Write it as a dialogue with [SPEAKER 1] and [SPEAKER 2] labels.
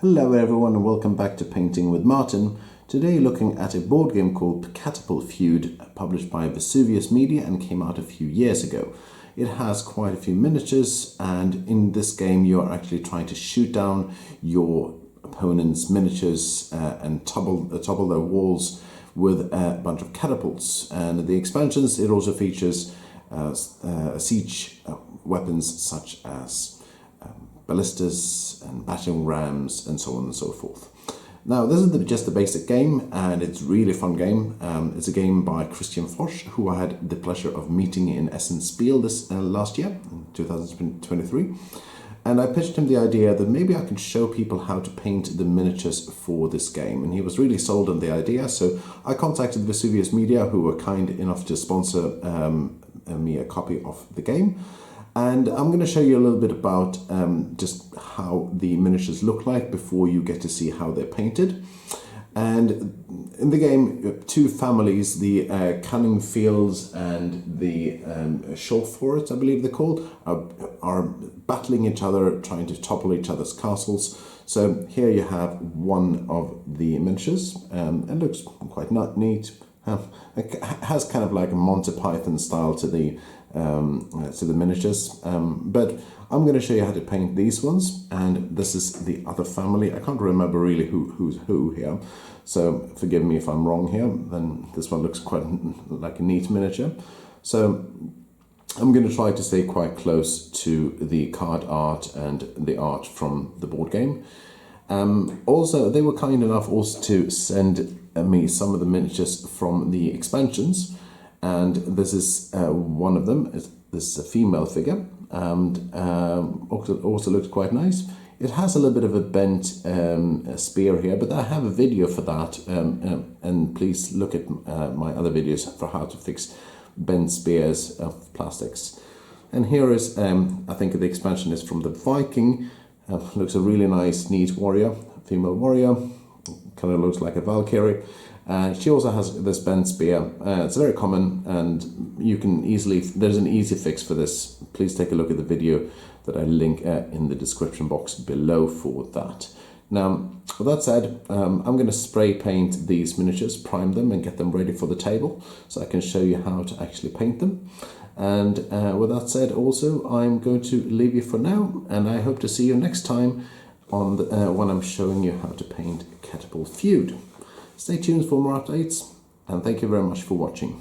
[SPEAKER 1] Hello everyone and welcome back to Painting with Martin. Today looking at a board game called Catapult Feud, published by Vesuvius Media and came out a few years ago. It has quite a few miniatures, and in this game you're actually trying to shoot down your opponent's miniatures and topple their walls with a bunch of catapults. And the expansions, it also features siege weapons such as ballistas and battering rams and so on and so forth. Now this is just the basic game, and it's really a fun game. It's a game by Christian Foch, who I had the pleasure of meeting in Essen Spiel this last year, in 2023. And I pitched him the idea that maybe I could show people how to paint the miniatures for this game. And he was really sold on the idea, so I contacted Vesuvius Media, who were kind enough to sponsor me a copy of the game. And I'm going to show you a little bit about just how the miniatures look like before you get to see how they're painted. And in the game, two families, the Cunningfields and the Shawfords, I believe they're called, are battling each other, trying to topple each other's castles. So here you have one of the miniatures. It looks quite neat. It has kind of like a Monty Python style to the miniatures, but I'm going to show you how to paint these ones, and this is the other family. I can't remember really who's who here, so forgive me if I'm wrong here. Then this one looks quite like a neat miniature, so I'm going to try to stay quite close to the card art and the art from the board game. Also, they were kind enough also to send me some of the miniatures from the expansions, and this is one of them. This is a female figure, and also looks quite nice. It has a little bit of a bent spear here, but I have a video for that, and please look at my other videos for how to fix bent spears of plastics. And here is, I think the expansion is from the Viking. Looks a really nice, neat warrior, female warrior. Kind of looks like a Valkyrie. She also has this bent spear. It's very common, and you can easily, there's an easy fix for this. Please take a look at the video that I link in the description box below for that. Now, with that said, I'm going to spray paint these miniatures, prime them and get them ready for the table so I can show you how to actually paint them. And with that said, also, I'm going to leave you for now, and I hope to see you next time on when I'm showing you how to paint Catapult Feud. Stay tuned for more updates, and thank you very much for watching.